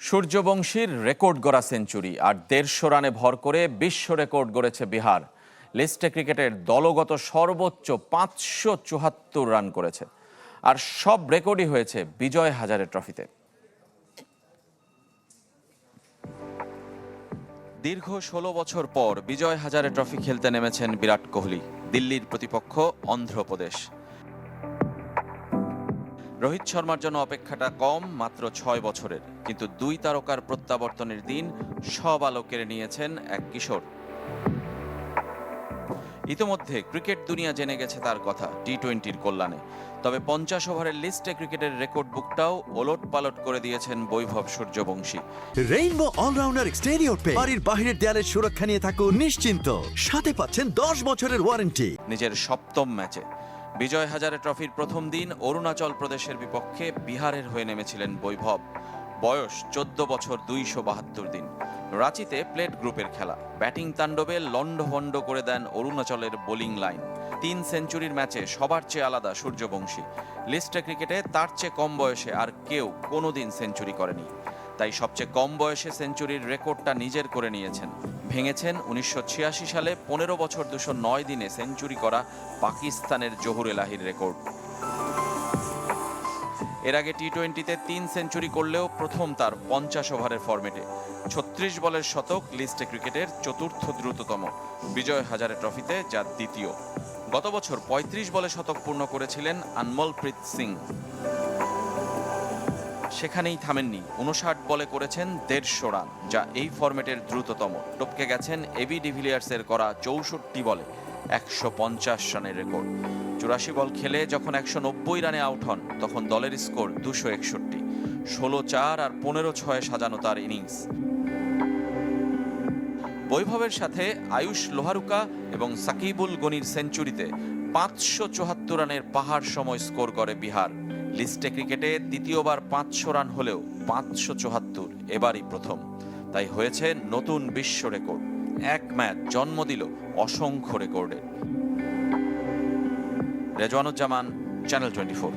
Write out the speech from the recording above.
সূর্যবংশীর record গড়া century আর ১৫০ রানে ভর করে বিশ্ব রেকর্ড গড়েছে বিহার। লিস্টে ক্রিকেটের দলগত সর্বোচ্চ ৫৭৪ রান করেছে। আর সব রেকর্ডই হয়েছে বিজয় হাজারে ট্রফিতে। দীর্ঘ ১৬ বছর পর বিজয় হাজারে ট্রফি খেলতে নেমেছেন বিরাট কোহলি। দিল্লির প্রতিপক্ষ অন্ধ্রপ্রদেশ। রোহিত শর্মার জন্য অপেক্ষাটা কম, মাত্র ৬ বছরের। কিন্তু দুই তারকার প্রত্যাবর্তনের দিন সব আলো কেড়ে নিয়েছেন এক কিশোর। ইতোমধ্যে ক্রিকেট দুনিয়া জেনে গেছে তার কথা টি-20-র কল্যাণে। তবে ৫০ ওভারের লিস্টে ক্রিকেটের রেকর্ড বুকটাও ওলট পালট করে দিয়েছেন Vaibhav Suryavanshi. Rainbow allrounder exterior পে বাড়ির বাহিরের দেয়ালের সুরক্ষা নিয়ে থাকুন নিশ্চিন্ত, সাথে পাচ্ছেন ১০ বছরের ওয়ারেন্টি। নিজের সপ্তম ম্যাচে বিজয় হাজারে ট্রফির প্রথম দিন অরুণাচল প্রদেশের বিপক্ষে বিহারের হয়ে নেমেছিলেন বৈভব। বয়স ১৪ বছর ২৭২ দিন। রাঁচিতে প্লেট গ্রুপের খেলা। ব্যাটিং তাণ্ডবে লন্ডভন্ড করে দেন অরুণাচলের বোলিং লাইন। ৩ সেঞ্চুরির ম্যাচে সবার চেয়ে আলাদা সূর্যবংশী। লিস্টে ক্রিকেটে তার চেয়ে কম বয়সে আর কেউ কোনোদিন সেঞ্চুরি করেনি। তাই সবচেয়ে কম বয়সে সেঞ্চুরির রেকর্ডটা নিজের করে নিয়েছেন। ভেঙেছেন ১৯৮৬ সালে ১৫ বছর ২০৯ দিনে সেঞ্চুরি করা পাকিস্তানের জহুর এলাহির রেকর্ড। এর আগে টি-20-তে ৩ সেঞ্চুরি করলেও প্রথম তার ৫০ ওভারের ফরম্যাটে। ৩৬ বলের শতক লিস্টে ক্রিকেটের চতুর্থ দ্রুততম, বিজয় হাজারে ট্রফিতে যা দ্বিতীয়। গত বছর ৩৫ বলে শতক পূর্ণ করেছিলেন আনমলপ্রীত সিং। সেখানেই থামেননি, ৫৯ বলে করেছেন ১৫০ রান, যা এই ফরম্যাটের দ্রুততম। টপকে গেছেন এবি ডিভিলিয়ার্সের করা ৬৪ বলে ১৫০ রানের রেকর্ড। ৮৪ বল খেলে যখন ১৯০ রানে আউট হন, তখন দলের স্কোর ২৬১। ১৬-৪ আর ১৫-৬ সাজানো তার ইনিংস। বৈভবের সাথে আয়ুষ লোহারুকা এবং সাকিবুল গনির সেঞ্চুরিতে ৫৭৪ রানের পাহাড় সময় স্কোর করে বিহার। লিস্টে ক্রিকেটে দ্বিতীয়বার ৫০০ রান হলেও ৫৭৪ এবারই প্রথম। তাই হয়েছে নতুন বিশ্ব রেকর্ড। এক ম্যাচ জন্ম দিল অসংখ্য রেকর্ডের। রেজওয়ানুজ্জামান, চ্যানেল 24।